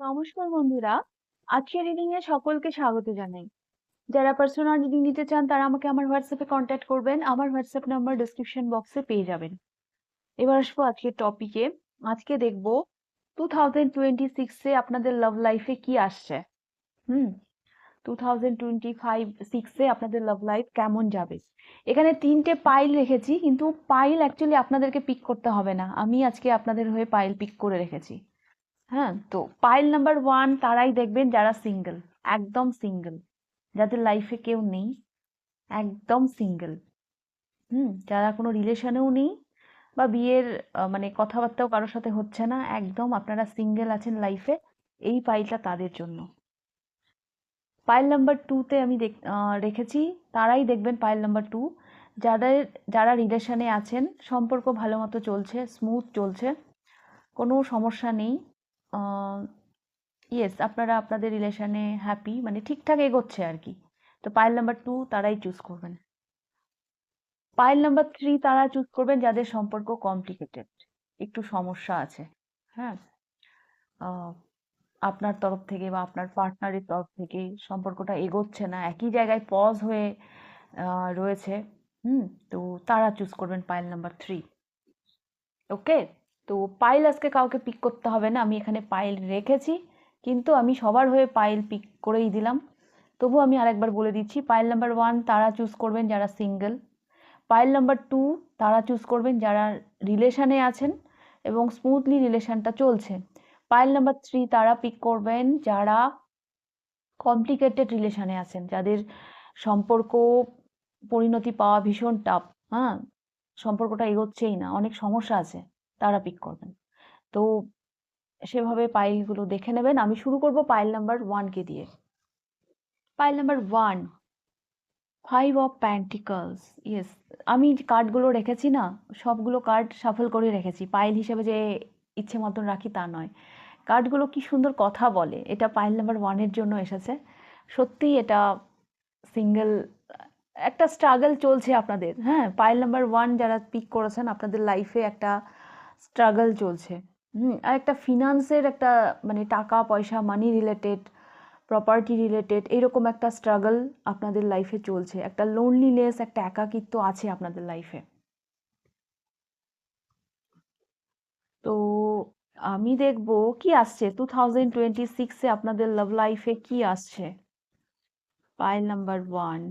নমস্কার বন্ধুরা, আজকের রিডিং এ সকলকে স্বাগত জানাই। যারা পার্সোনাল রিডিং নিতে চান তারা আমাকে আমার হোয়াটসঅ্যাপে কন্ট্যাক্ট করবেন। আমার হোয়াটসঅ্যাপ নাম্বার ডেসক্রিপশন বক্সে পেয়ে যাবেন। এবার আসবো আজকের টপিকে। আজকে দেখব 2026 এ আপনাদের লাভ লাইফে কি আসছে। হুম 2025 এ আপনাদের লাভ লাইফ কেমন যাবে। এখানে 3টে পাইল রেখেছি, কিন্তু পাইল অ্যাকচুয়ালি আপনাদেরকে পিক করতে হবে না, আমি আজকে আপনাদের হয়ে পাইল পিক করে রেখেছি। হ্যাঁ, তো পাইল নাম্বার 1 তারাই দেখবেন যারা সিঙ্গেল, একদম সিঙ্গেল, যাদের লাইফে কেউ নেই, একদম সিঙ্গেল। যারা কোনো রিলেশনেও নেই বা বিয়ের মানে কথাবার্তাও কারোর সাথে হচ্ছে না, একদম আপনারা সিঙ্গেল আছেন লাইফে, এই পাইলটা তাদের জন্য। পাইল নাম্বার 2 তে আমি রেখেছি, তারাই দেখবেন পাইল নাম্বার 2, যাদের যারা রিলেশনে আছেন, সম্পর্ক ভালো মতো চলছে, স্মুথ চলছে, কোনো সমস্যা নেই। ইয়েস, আপনারা আপনাদের রিলেশনে হ্যাপি, মানে ঠিকঠাক এগোচ্ছে আর কি। তো পাইল নাম্বার 2 তারাই চুজ করবেন। পাইল নাম্বার 3 তারা চুজ করবেন যাদের সম্পর্ক কমপ্লিকেটেড, একটু সমস্যা আছে। হ্যাঁ, আহ, আপনার তরফ থেকে বা আপনার পার্টনারের তরফ থেকে সম্পর্কটা এগোচ্ছে না, একই জায়গায় পজ হয়ে রয়েছে। হুম তো তারা চুজ করবেন পাইল নাম্বার 3। ওকে, তো পাইল আজকে কাউকে পিক করতে হবে না, আমি এখানে পাইল রেখেছি, কিন্তু আমি সবার হয়ে পাইল পিক করেই দিলাম। তবু আমি আরেকবার বলে দিচ্ছি, পাইল নাম্বার 1 তারা চুজ করবেন যারা সিঙ্গেল, পাইল নাম্বার 2 তারা চুজ করবেন যারা রিলেশনে আছেন এবং স্মুথলি রিলেশনটা চলছে, পাইল নাম্বার 3 তারা পিক করবেন যারা কমপ্লিকেটেড রিলেশনে আছেন, যাদের সম্পর্ক পরিণতি পাওয়া ভীষণ টাফ। হ্যাঁ, সম্পর্কটা এগোচ্ছেই না, অনেক সমস্যা আছে, তারা পিক করবেন। তো সেভাবে পাইলগুলো দেখে নেবেন। আমি শুরু করব পাইল নাম্বার 1 কে দিয়ে। Pile number 1, 5 of pentacles. Yes, আমি যে কার্ডগুলো রেখেছি না, সবগুলো কার্ড শাফল করে রেখেছি, পাইল হিসেবে যে ইচ্ছে মতন রাখি তা নয়। কার্ডগুলো কি সুন্দর কথা বলে, এটা পাইল নাম্বার 1-এর জন্য এসেছে। সত্যিই এটা সিঙ্গেল একটা স্ট্রাগল চলছে আপনাদের। হ্যাঁ, পাইল নাম্বার 1 যারা পিক করেছেন, আপনাদের লাইফে একটা স্ট্রাগল চলছে। আর একটা ফিনান্সের একটা, মানে টাকা পয়সা, মানি রিলেটেড, প্রপার্টি রিলেটেড, এরকম একটা স্ট্রাগল আপনাদের লাইফে চলছে, একটা লোনলিনেস, একটা একাকিত্ব আছে আপনাদের লাইফে। তো আমি দেখব কি আসছে 2026-এ আপনাদের লাভ লাইফে কি আসছে। Pile number 1,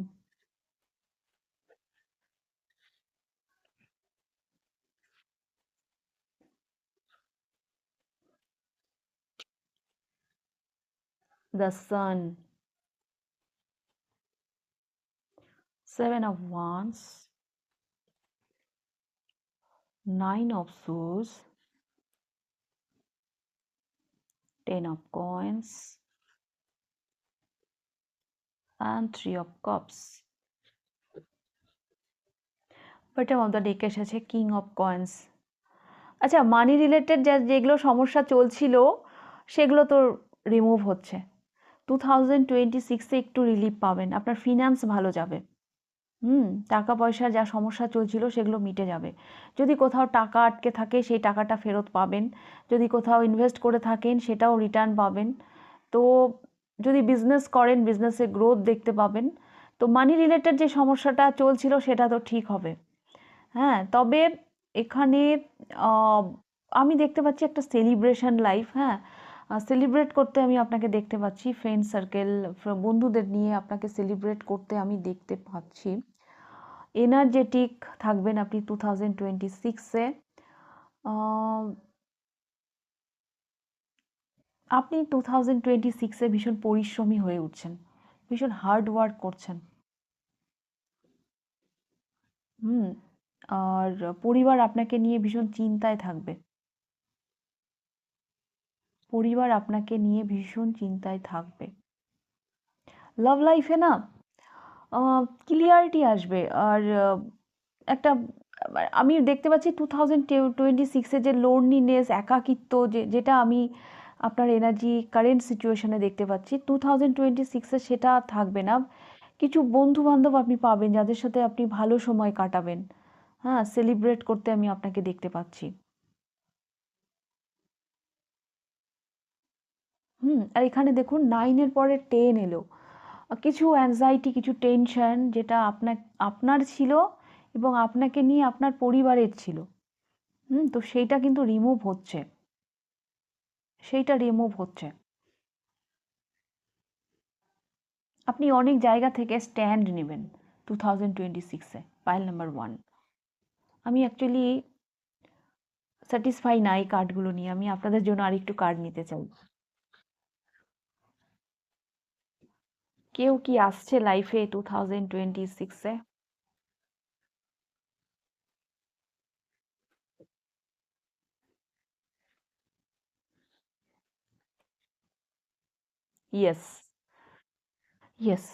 the sun, 7 of wands, 9 of swords, 10 of coins and 3 of cups. Bottom of the deck এসেছে কিং অফ কয়েন্স। আচ্ছা, মানি রিলেটেড যেগুলো সমস্যা চলছিল সেগুলো তো রিমুভ হচ্ছে। 2026-এ একটু রিলিফ পাবেন, আপনার ফিনান্স ভালো যাবে। টাকা পয়সার যা সমস্যা চলছিল সেগুলো মিটে যাবে। যদি কোথাও টাকা আটকে থাকে সেই টাকাটা ফেরত পাবেন, যদি কোথাও ইনভেস্ট করে থাকেন সেটাও রিটার্ন পাবেন। তো যদি বিজনেস করেন বিজনেসে গ্রোথ দেখতে পাবেন। তো মানি রিলেটেড যে সমস্যাটা চলছিল সেটা তো ঠিক হবে। হ্যাঁ, তবে এখানে আহ, আমি দেখতে পাচ্ছি একটা সেলিব্রেশন লাইফ। হ্যাঁ, সেলিব্রেট করতে আমি আপনাকে দেখতে পাচ্ছি, ফ্রেন্ড সার্কেল, বন্ধুদের নিয়ে আপনাকে সেলিব্রেট করতে আমি দেখতে পাচ্ছি। এনার্জেটিক থাকবেন আপনি 2026-এ। আপনি 2026-এ ভীষণ পরিশ্রমী হয়ে উঠছেন, ভীষণ হার্ড ওয়ার্ক করছেন। হুম আর পরিবার আপনাকে নিয়ে ভীষণ চিন্তায় থাকবে, পরিবার আপনাকে নিয়ে ভীষণ চিন্তায় থাকবে। লাভ লাইফে না ক্লিয়ারিটি আসবে। আর একটা আমি দেখতে পাচ্ছি 2026-এ যে লোনলিনেস, একাকিত্ব, যেটা আমি আপনার এনার্জি কারেন্ট সিচুয়েশনে দেখতে পাচ্ছি, 2026-এ সেটা থাকবে না। কিছু বন্ধু বান্ধব আপনি পাবেন যাদের সাথে আপনি ভালো সময় কাটাবেন। হ্যাঁ, সেলিব্রেট করতে আমি আপনাকে দেখতে পাচ্ছি। আর এখানে দেখুন 9 এর পরে 10 এলো। কিছু অ্যাংজাইটি, কিছু টেনশন যেটা আপনার ছিল এবং আপনাকে নিয়ে আপনার পরিবারের ছিল। তো সেইটা কিন্তু রিমুভ হচ্ছে। সেইটা রিমুভ হচ্ছে। আপনি অনেক জায়গা থেকে স্ট্যান্ড নেবেন 2026-এ, পাইল নাম্বার 1। আমি অ্যাকচুয়ালি স্যাটিসফাই না এই কার্ডগুলো নিয়ে। আমি আপনাদের জন্য আরেকটু কার্ড নিতে চাই। কেউ কি আসছে লাইফে 2026-এ? Yes, yes,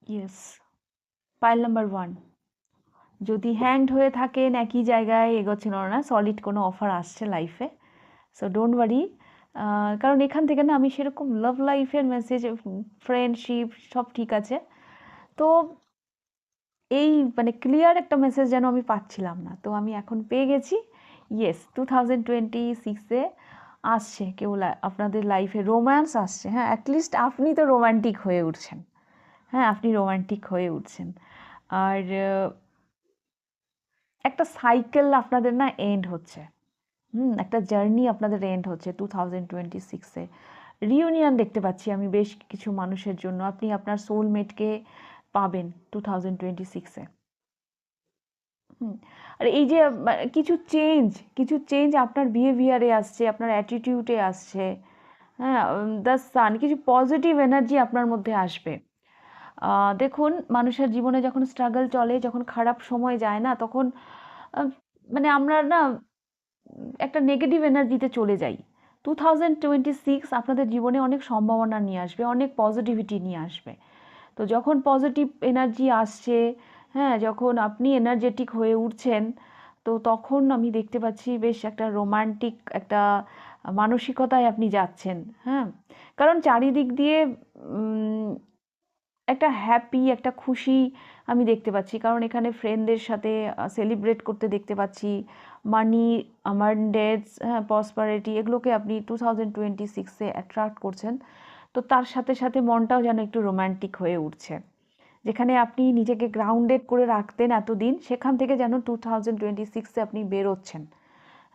yes. File number 1। যদি হ্যাংড হয়ে থাকেন একই জায়গায় এগোচ্ছেন না, সলিড কোনো অফার আসছে লাইফে। So don't worry. কারণ এখান থেকে না আমি সেরকম লাভ লাইফের মেসেজ, ফ্রেন্ডশিপ সব ঠিক আছে। তো এই মানে ক্লিয়ার একটা মেসেজ যেন আমি পাচ্ছিলাম না, তো আমি এখন পেয়ে গেছি। ইয়েস, 2026-এ আসছে কেউ আপনাদের লাইফে রোম্যান্স আসছে। হ্যাঁ, অ্যাটলিস্ট আপনি তো রোমান্টিক হয়ে উঠছেন। হ্যাঁ, আপনি রোমান্টিক হয়ে উঠছেন। আর একটা সাইকেল আপনাদের না এন্ড হচ্ছে। একটা জার্নি আপনাদের এন্ড হচ্ছে 2026-এ। রিউনিয়ন দেখতে পাচ্ছি আমি বেশ কিছু মানুষের জন্য। আপনি আপনার সোলমেটকে পাবেন 2026-এ। হুম। আর এই যে কিছু চেঞ্জ আপনার বিহেভিয়ারে আসছে, আপনার অ্যাটিটিউডে আসছে। হ্যাঁ, দ্য সান, কিছু পজিটিভ এনার্জি আপনার মধ্যে আসবে। দেখুন, মানুষের জীবনে যখন স্ট্রাগল চলে, যখন খারাপ সময় যায় না, তখন আহ, মানে আমরা না একটা নেগেটিভ এনার্জিতে চলে যাই। 2026 আপনাদের জীবনে অনেক সম্ভাবনা নিয়ে আসবে, অনেক পজিটিভিটি নিয়ে আসবে। তো যখন পজিটিভ এনার্জি আসছে, হ্যাঁ, যখন আপনি এনার্জেটিক হয়ে উঠছেন, তো তখন আমি দেখতে পাচ্ছি বেশ একটা রোমান্টিক একটা মানসিকতায় আপনি যাচ্ছেন। হ্যাঁ, কারণ চারিদিক দিয়ে উম, একটা হ্যাপি, একটা খুশি আমি দেখতে পাচ্ছি। কারণ এখানে ফ্রেন্ডদের সাথে সেলিব্রেট করতে দেখতে পাচ্ছি। মানি, অ্যাবান্ডেন্স, হ্যাঁ, প্রসপারিটি, এগুলোকে আপনি 2026-এ অ্যাট্রাক্ট করছেন। তো তার সাথে সাথে মনটাও যেন একটু রোম্যান্টিক হয়ে উঠছে। যেখানে আপনি নিজেকে গ্রাউন্ডেড করে রাখতেন এতদিন, সেখান থেকে যেন 2026-এ আপনি বেরোচ্ছেন।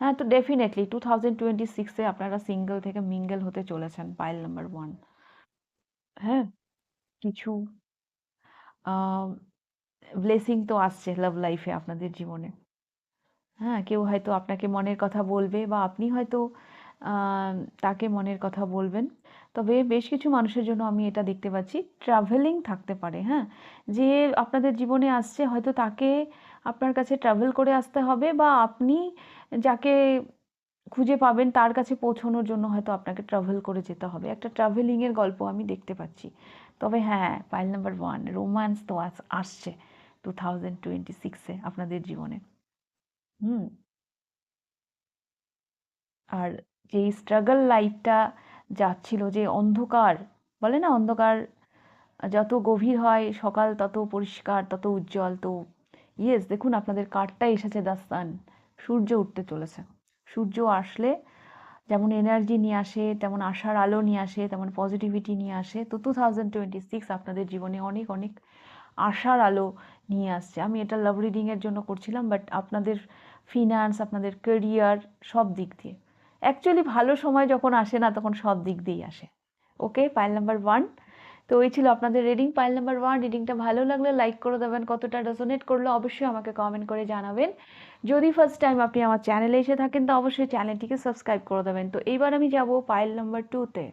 হ্যাঁ, তো ডেফিনেটলি 2026-এ আপনারা সিঙ্গেল থেকে মিঙ্গেল হতে চলেছেন, পাইল নাম্বার 1। হ্যাঁ, কিছু ব্লেসিং তো আসছে লাভ লাইফে আপনাদের জীবনে। হ্যাঁ, কেউ হয়তো আপনাকে মনের কথা বলবে বা আপনি হয়তো আহ, তাকে মনের কথা বলবেন। তবে বেশ কিছু মানুষের জন্য আমি এটা দেখতে পাচ্ছি, ট্রাভেলিং থাকতে পারে। হ্যাঁ, যে আপনাদের জীবনে আসছে হয়তো তাকে আপনার কাছে ট্রাভেল করে আসতে হবে, বা আপনি যাকে খুঁজে পাবেন তার কাছে পৌঁছানোর জন্য হয়তো আপনাকে ট্রাভেল করে যেতে হবে। একটা ট্রাভেলিংয়ের গল্প আমি দেখতে পাচ্ছি। তবে হ্যাঁ, পাইল নাম্বার 1, রোম্যান্স তো আসছে 2026-এ আপনাদের জীবনে। হুম। আর যে স্ট্রাগল লাইফটা যাচ্ছিল, যে অন্ধকার, বলে না অন্ধকার যত গভীর হয় সকাল তত পরিষ্কার, তত উজ্জ্বল। তো ইয়েস, দেখুন আপনাদের কার্ডটা এসেছে দ্য সান। সূর্য উঠতে চলেছে। সূর্য আসলে যেমন এনার্জি নিয়ে আসে, তেমন আশার আলো নিয়ে আসে, তেমন পজিটিভিটি নিয়ে আসে। তো 2026 আপনাদের জীবনে অনেক অনেক আশার আলো নিয়ে আসছে। আমি এটা লাভ রিডিংয়ের জন্য করছিলাম, বাট আপনাদের ফিনান্স, আপনাদের ক্যারিয়ার, সব দিক দিয়ে অ্যাকচুয়ালি ভালো সময় যখন আসে না, তখন সব দিক দিয়েই আসে। ওকে, পাইল নাম্বার 1। তো এই ছিল আপনাদের রিডিং, পাইল নাম্বার 1। রিডিংটা ভালো লাগলে লাইক করে দেবেন, কতটা রেজোনেট করলো অবশ্যই আমাকে কমেন্ট করে জানাবেন। যদি ফার্স্ট টাইম আপনি আমার চ্যানেলে এসে থাকেন, তো অবশ্যই চ্যানেলটিকে সাবস্ক্রাইব করে দেবেন। তো এইবার আমি যাব পাইল নাম্বার 2-তে।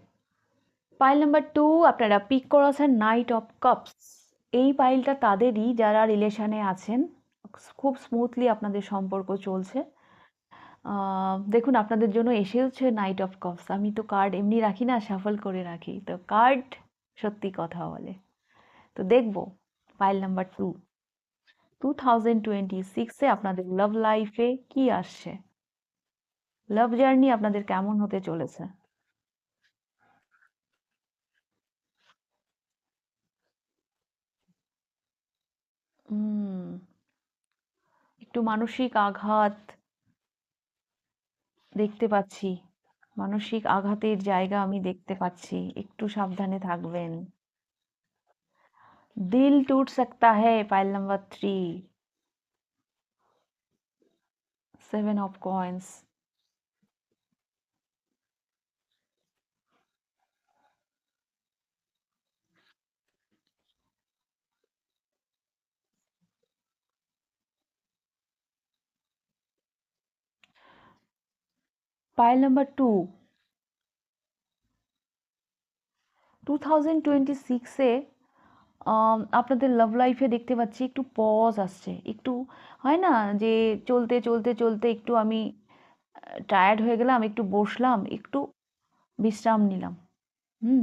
পাইল নাম্বার 2 আপনারা পিক করেছেন নাইট অফ কাপস। এই পাইলটা তাদেরই যারা রিলেশনে আছেন, খুব স্মুথলি আপনাদের সম্পর্ক চলছে। দেখুন আপনাদের জন্য এসেওছে নাইট অফ কাপস। আমি তো কার্ড এমনি রাখি না, শাফল করে রাখি। তো কার্ড সত্যি কথা বলে। তো দেখবো পাইল নাম্বার 2, 2026-এ আপনাদের লাভ লাইফে কি আসছে, লাভ জার্নি আপনাদের কেমন হতে চলেছে। একটু মানসিক আঘাত দেখতে পাচ্ছি, মানসিক আঘাতের জায়গা আমি দেখতে পাচ্ছি, একটু সাবধানে থাকবেন। দিল টूट सकता है pile number 3, 7 of coins। Pile number 2, 2026-এ আপনাদের লাভ লাইফে দেখতে পাচ্ছি একটু পজ আসছে, একটু হয় না যে চলতে চলতে চলতে একটু আমি টায়ার্ড হয়ে গেলাম, একটু বসলাম, একটু বিশ্রাম নিলাম।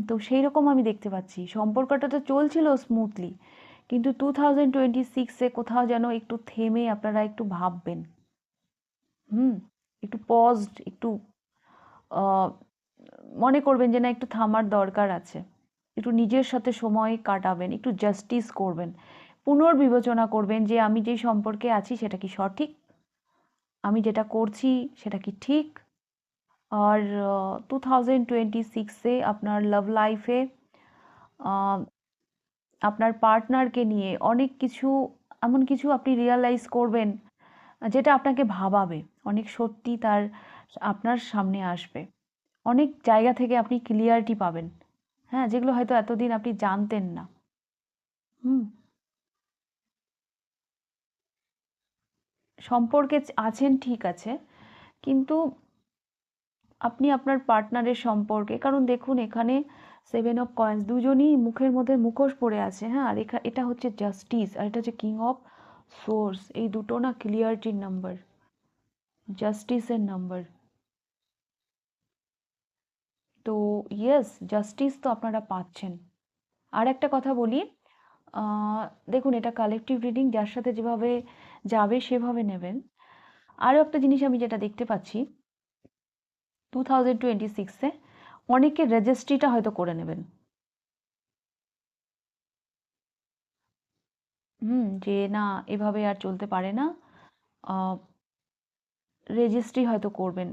তো সেই রকম আমি দেখতে পাচ্ছি। সম্পর্কটা তো চলছিল স্মুথলি, কিন্তু 2026-এ কোথাও যেন একটু থেমে আপনারা একটু ভাববেন। একটু পজড, একটু আহ, মনে করবেন যে না, একটু থামার দরকার আছে, একটু নিজের সাথে সময় কাটাবেন, একটু জাস্টিস করবেন, পুনর্বিবেচনা করবেন যে আমি যে সম্পর্কে আছি সেটা কি সঠিক, আমি যেটা করছি সেটা কি ঠিক। আর 2026-এ আপনার লাভ লাইফে আপনার পার্টনারকে নিয়ে অনেক কিছু, এমন কিছু আপনি রিয়ালাইজ করবেন যেটা আপনাকে ভাবাবে, অনেক সত্যি তার আপনার সামনে আসবে, অনেক জায়গা থেকে আপনি ক্লিয়ারিটি পাবেন, হ্যাঁ, যেগুলো হয়তো এতদিন আপনি জানতেন না। হুম সম্পর্কে আছেন ঠিক আছে, কিন্তু আপনি আপনার পার্টনারের সম্পর্কে, কারণ দেখুন এখানে 7 of coins, দুজনই মুখের মধ্যে মুখোশ পরে আছে, হ্যাঁ, আর এটা হচ্ছে জাস্টিস, আর এটা হচ্ছে কিং অফ সোর্স, এই দুটো না ক্লিয়ারিটির নাম্বার, জাস্টিসের নাম্বার। তো ইয়েস, জাস্টিস তো আপনারা পাচ্ছেন। আর একটা কথা বলি, দেখুন এটা কালেকটিভ রিডিং, যার সাথে যেভাবে যাবে সেভাবে নেবেন। আরও একটা জিনিস আমি যেটা দেখতে পাচ্ছি, 2026-এ অনেকে রেজিস্ট্রিটা হয়তো করে নেবেন। যে না, এভাবে আর চলতে পারে না, রেজিস্ট্রি হয়তো করবেন,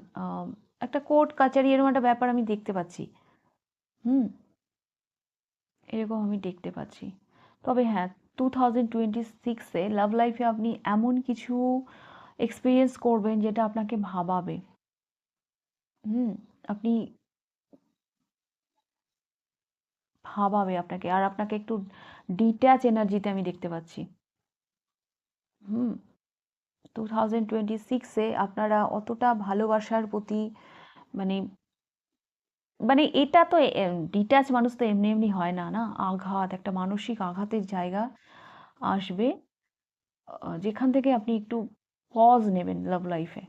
একটা কোর্ট কাচারি এরকম একটা ব্যাপার আমি দেখতে পাচ্ছি। হুম এরকম আমি দেখতে পাচ্ছি। তবে হ্যাঁ, 2026-এ লাভ লাইফে আপনি এমন কিছু এক্সপিরিয়েন্স করবেন যেটা আপনাকে ভাবাবে। হুম আপনি ভাবাবে আপনাকে, আর আপনাকে একটু ডিট্যাচ এনার্জিতে আমি দেখতে পাচ্ছি। হুম 2026-এ আপনারা অতটা ভালোবাসার প্রতি, মানে মানে এটা তো ডিট্যাচ মানুষ তো এমনি এমনি হয় না, না, আঘাত, একটা মানসিক আঘাতের জায়গা আসবে, যেখান থেকে আপনি একটু পজ নেবেন লাভ লাইফে,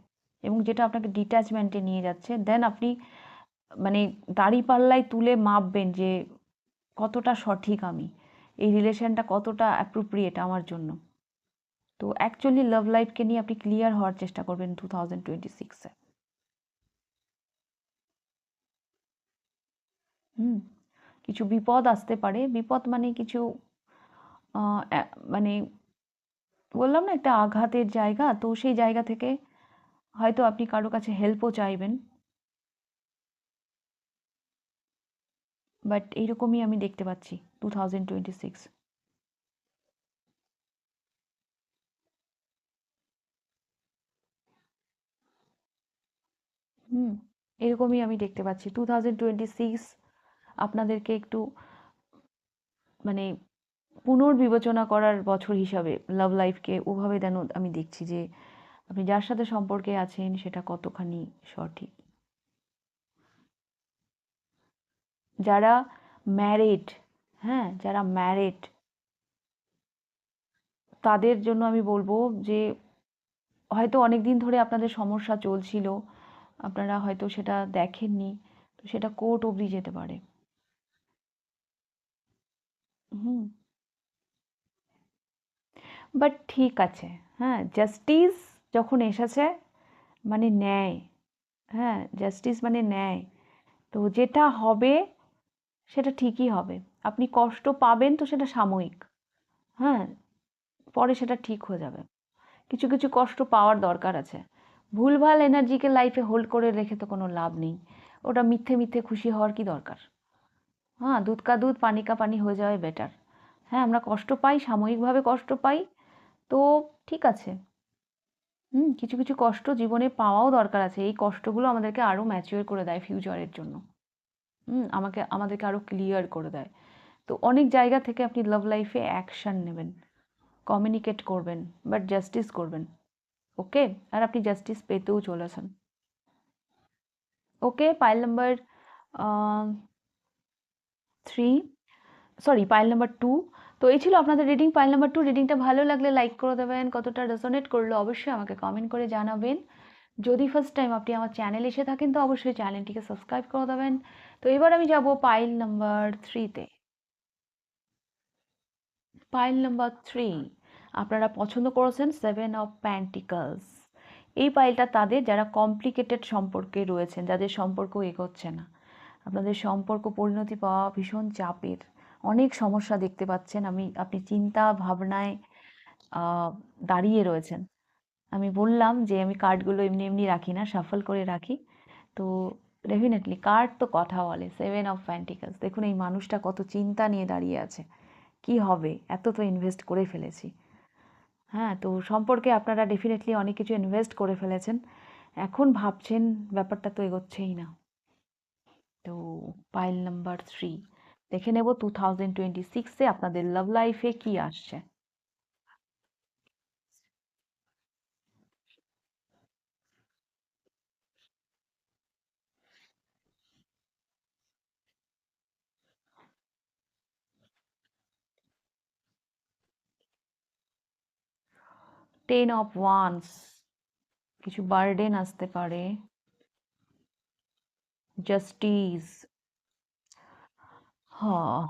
এবং যেটা আপনাকে ডিট্যাচমেন্টে নিয়ে যাচ্ছে, দেন আপনি মানে দাঁড়িপাল্লায় তুলে মাপবেন যে কতটা সঠিক আমি, এই রিলেশনটা কতটা অ্যাপ্রোপ্রিয়েট আমার জন্য। তো অ্যাকচুয়ালি লাভ লাইফকে নিয়ে আপনি ক্লিয়ার হওয়ার চেষ্টা করবেন 2026-এ। হুম কিছু বিপদ আসতে পারে, বিপদ মানে কিছু মানে বললাম না, একটা আঘাতের জায়গা, তো সেই জায়গা থেকে হয়তো আপনি কারো কাছে হেল্পও চাইবেন, বাট এইরকমই আমি দেখতে পাচ্ছি 2026। হুম এরকমই আমি দেখতে পাচ্ছি 2026 আপনাদেরকে একটু মানে পুনর্বিবেচনা করার বছর হিসাবে লাভ লাইফকে ওভাবে যেন আমি দেখছি যে আপনি যার সাথে সম্পর্কে আছেন সেটা কতখানি সঠিক। যারা ম্যারিড, হ্যাঁ, যারা ম্যারিড তাদের জন্য আমি বলবো যে হয়তো অনেক দিন ধরে আপনাদের সমস্যা চলছিল, আপনারা হয়তো সেটা দেখেননি, তো সেটা কোর্ট অবধি যেতে পারে। হুম বাট ঠিক আছে, হ্যাঁ, জাস্টিস যখন এসেছে মানে ন্যায়, হ্যাঁ, জাস্টিস মানে ন্যায়, তো যেটা হবে সেটা ঠিকই হবে। আপনি কষ্ট পাবেন তো সেটা সাময়িক, হ্যাঁ, পরে সেটা ঠিক হয়ে যাবে, কিছু কিছু কষ্ট পাওয়ার দরকার আছে। ভুলভাল এনার্জিকে লাইফে হোল্ড করে রেখে তো কোনো লাভ নেই। ওটা মিথ্যে মিথ্যে খুশি হওয়ার কি দরকার? হ্যাঁ, দুধ কা দুধ পানি কা পানি হয়ে যাওয়াই বেটার। হ্যাঁ, আমরা কষ্ট পাই, সাময়িকভাবে কষ্ট পাই, তো ঠিক আছে। কিছু কিছু কষ্ট জীবনে পাওয়াও দরকার আছে। এই কষ্টগুলো আমাদেরকে আরো ম্যাচিওর করে দেয় ফিউচারের জন্য। আমাদেরকে আরো ক্লিয়ার করে দেয়। তো অনেক জায়গা থেকে আপনি লাভ লাইফে অ্যাকশন নেবেন, কমিউনিকেট করবেন, বাট জাস্টিস করবেন। ওকে? আর আপনি জাস্টিস পেতেও চলেছেন। Okay, file number 3, sorry, file number 2। তো এই ছিল আপনাদের রিডিং, পাইল নাম্বার 2। রিডিংটা ভালো লাগলে লাইক করে দেবেন, কতটা রেজোনেট করলো অবশ্যই আমাকে কমেন্ট করে জানাবেন। যদি ফার্স্ট টাইম আপনি আমার চ্যানেলে এসে থাকেন তো অবশ্যই চ্যানেলটিকে সাবস্ক্রাইব করে দেবেন। তো এবার আমি যাব পাইল নাম্বার 3-তে। পাইল নাম্বার 3, আপনারা পছন্দ করেছেন 7 অফ পেন্টিকলস। এই পাইলটা তাদের যারা কমপ্লিকেটেড সম্পর্কে রয়েছেন, যাদের সম্পর্ক এগোচ্ছে না, আপনাদের সম্পর্ক পরিণতি পাওয়া ভীষণ চাপের, অনেক সমস্যা দেখতে পাচ্ছেন। আপনি চিন্তা ভাবনায় দাঁড়িয়ে রয়েছেন। আমি বললাম যে আমি কার্ডগুলো এমনি এমনি রাখি না, শাফল করে রাখি। তো ডেফিনেটলি কার্ড তো কথা বলে। 7 অফ পেন্টিকলস, দেখুন এই মানুষটা কত চিন্তা নিয়ে দাঁড়িয়ে আছে। কি হবে, এত তো ইনভেস্ট করে ফেলেছি। হ্যাঁ, তো সম্পর্কে আপনারা ডেফিনেটলি অনেক কিছু ইনভেস্ট করে ফেলেছেন, এখন ভাবছেন ব্যাপারটা তো এগোচ্ছেই না। তো পাইল নাম্বার 3 দেখে নেব 2026-এ আপনাদের লাভ লাইফে কি আসছে। 10 অফ ওয়ান্স, কিছু বার্ডেন আসতে পারে। জাস্টিস, হ্যাঁ,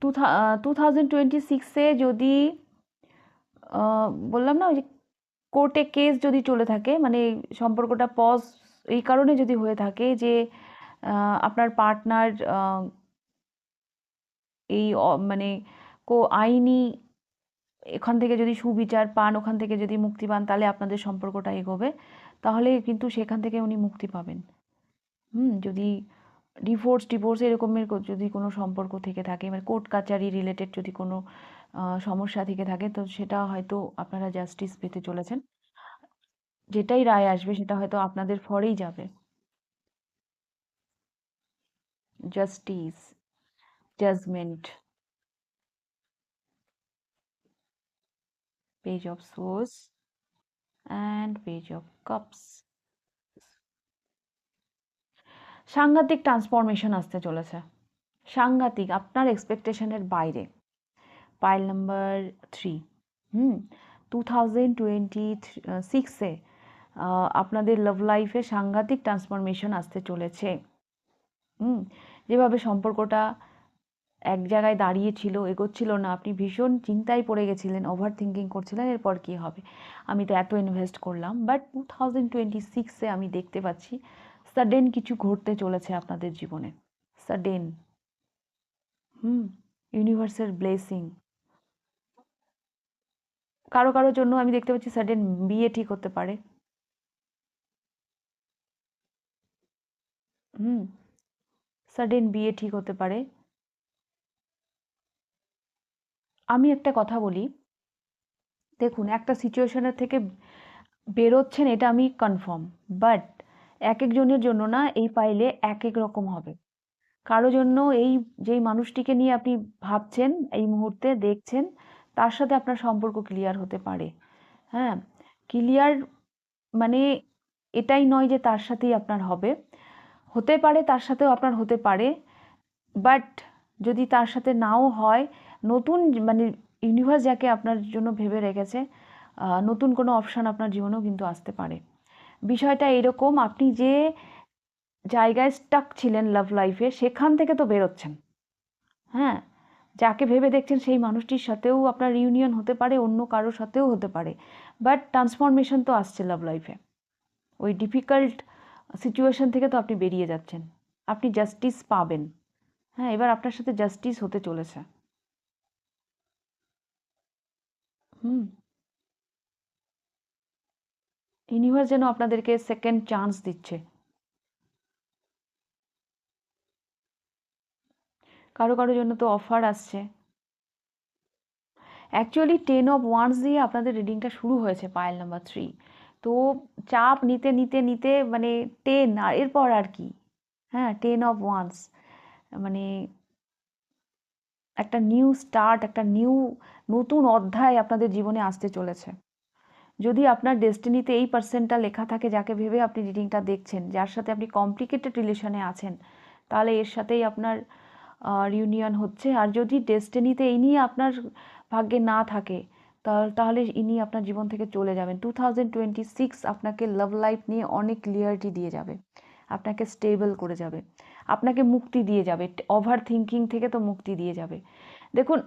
2026-এ যদি বললাম না ওই যে কোর্টে কেস যদি চলে থাকে, মানে সম্পর্কটা পজ এই কারণে যদি হয়ে থাকে যে আপনার পার্টনার এই মানে আইনি এখান থেকে যদি সুবিচার পান, ওখান থেকে যদি মুক্তি পান, তাহলে আপনাদের সম্পর্কটা এগোবে, তাহলে কিন্তু সেখান থেকে উনি মুক্তি পাবেন। যদি ডিভোর্স এরকমের যদি কোনো সম্পর্ক থেকে থাকে, মানে কোর্ট কাচারি রিলেটেড যদি কোনো সমস্যা থেকে থাকে, তো সেটা হয়তো আপনারা জাস্টিস পেতে চলেছেন। যেটাই রায় আসবে সেটা হয়তো আপনাদের ফরেই যাবে। Justice, judgement, page of swords and page of cups. সাংঘাতিক ট্রান্সফরমেশন আসতে চলেছে, সাংঘাতিক, আপনার এক্সপেকটেশনের বাইরে। পাইল নাম্বার 3, হুম 2026-এ আপনাদের লাভ লাইফে সাংঘাতিক ট্রান্সফরমেশন আসতে চলেছে। যেভাবে সম্পর্কটা এক জায়গায় দাঁড়িয়ে ছিল, এগোচ্ছিল না, আপনি ভীষণ চিন্তায় পড়ে গেছিলেন, ওভার থিঙ্কিং করছিলেন এরপর কি হবে, আমি তো এত ইনভেস্ট করলাম, বাট 2026-এ আমি দেখতে পাচ্ছি সাডেন কিছু ঘটতে চলেছে আপনাদের জীবনে। সাডেন, ইউনিভার্সের ব্লেসিং। কারো কারোর জন্য আমি দেখতে পাচ্ছি সাডেন বিয়ে ঠিক হতে পারে। হুম সাডেন বিয়ে ঠিক হতে পারে। আমি একটা কথা বলি, দেখুন একটা সিচুয়েশনের থেকে বেরোচ্ছেন এটা আমি কনফার্ম, বাট এক একজনের জন্য না এই পাইলে এক এক রকম হবে। কারো জন্য এই যেই মানুষটিকে নিয়ে আপনি ভাবছেন এই মুহূর্তে দেখছেন, তার সাথে আপনার সম্পর্ক ক্লিয়ার হতে পারে। হ্যাঁ, ক্লিয়ার মানে এটাই নয় যে তার সাথেই আপনার হবে, হতে পারে তার সাথেও আপনার হতে পারে, বাট যদি তার সাথে নাও হয়, নতুন মানে ইউনিভার্স যাকে আপনার জন্য ভেবে রেখেছে, নতুন কোনো অপশান আপনার জীবনেও কিন্তু আসতে পারে। বিষয়টা এরকম, আপনি যে জায়গায় স্টাক ছিলেন লাভ লাইফে সেখান থেকে তো বেরোচ্ছেন। হ্যাঁ, যাকে ভেবে দেখছেন সেই মানুষটির সাথেও আপনার রিউনিয়ন হতে পারে, অন্য কারোর সাথেও হতে পারে, বাট ট্রান্সফরমেশন তো আসছে লাভ লাইফে। ওই ডিফিকাল্ট সিচুয়েশন থেকে তো আপনি বেরিয়ে যাচ্ছেন, আপনি জাস্টিস পাবেন। হ্যাঁ, এবার আপনার সাথে জাস্টিস হতে চলেছে। হুম, ইউনিভার্স যেন আপনাদেরকে সেকেন্ড চান্স দিচ্ছে। কারো কারো জন্য তো অফার আসছে। অ্যাকচুয়ালি 10 অফ ওয়ান্স দিয়ে আপনাদের রিডিংটা শুরু হয়েছে পাইল নাম্বার 3। তো চাপ নিতে নিতে নিতে মানে 10 আর এরপর আর কি। হ্যাঁ, 10 অফ ওয়ান্স মানে একটা নিউ স্টার্ট, একটা নতুন অধ্যায় আপনাদের জীবনে আসতে চলেছে। যদি আপনার ডেস্টিনিতে এই পার্সনটা লেখা থাকে যাকে ভেবে আপনি রিডিংটা দেখছেন, যার সাথে আপনি কমপ্লিকেটেড রিলেশনে আছেন, তাহলে এর সাথেই আপনার রিউনিয়ন হচ্ছে। আর যদি ডেস্টিনিতে এই নিয়ে আপনার ভাগ্যে না থাকে, তাহলে ইনি আপনার জীবন থেকে চলে যাবেন। 2026 আপনাকে লাভ লাইফ নিয়ে অনেক ক্লিয়ারিটি দিয়ে যাবে, আপনাকে স্টেবল করে যাবে, আপনাকে মুক্তি দিয়ে যাবে, ওভার থিঙ্কিং থেকে তো মুক্তি দিয়ে যাবে। দেখুন,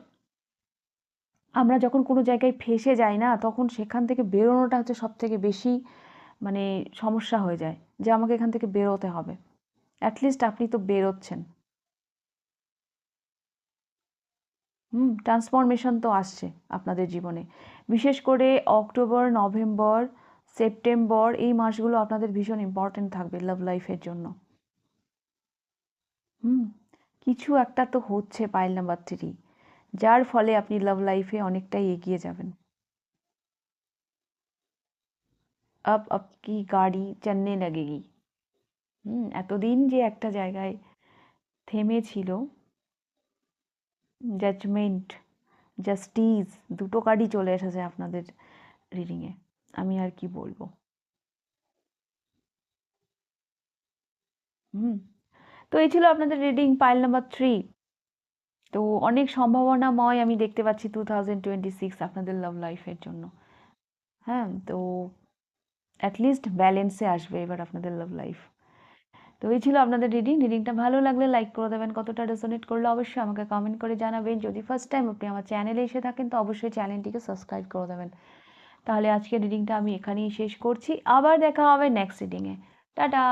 আমরা যখন কোনো জায়গায় ফেঁসে যাই না, তখন সেখান থেকে বেরোনোটা হচ্ছে সব থেকে বেশি মানে সমস্যা হয়ে যায়, যে আমাকে এখান থেকে বেরোতে হবে। অ্যাটলিস্ট আপনি তো বেরোচ্ছেন। ট্রান্সফরমেশন তো আসছে আপনাদের জীবনে। বিশেষ করে অক্টোবর, নভেম্বর, সেপ্টেম্বর এই মাসগুলো আপনাদের ভীষণ ইম্পর্টেন্ট থাকবে লাভ লাইফের জন্য। হুম, কিছু একটা তো হচ্ছে পাইল নাম্বার 3, যার ফলে আপনি লাভ লাইফে অনেকটাই এগিয়ে যাবেন। अब आपकी গাড়ি চলনে लगेगी। এতদিন যে একটা জায়গায় থেমে ছিল, জাজমেন্ট, জাস্টিস, দুটো কার্ডই চলে এসেছে আপনাদের রিডিংয়ে। আমি আর কি বলবো। হুম, তো এই ছিল আপনাদের রিডিং পাইল নাম্বার 3। তো অনেক সম্ভাবনাময় আমি দেখতে পাচ্ছি 2026 আপনাদের লাভ লাইফের জন্য। হ্যাঁ, তো অ্যাটলিস্ট ব্যালেন্সে আসবে এবার আপনাদের লাভ লাইফ। তো এই ছিল আপনাদের রিডিংটা ভালো লাগলে লাইক করে দেবেন, কতটা রেজোনেট করলে অবশ্যই আমাকে কমেন্ট করে জানাবেন। যদি ফার্স্ট টাইম আপনি আমার চ্যানেলে এসে থাকেন তো অবশ্যই চ্যানেলটিকে সাবস্ক্রাইব করে দেবেন। তাহলে আজকের রিডিংটা আমি এখানেই শেষ করছি, আবার দেখা হবে নেক্সট রিডিংয়ে। টাটা।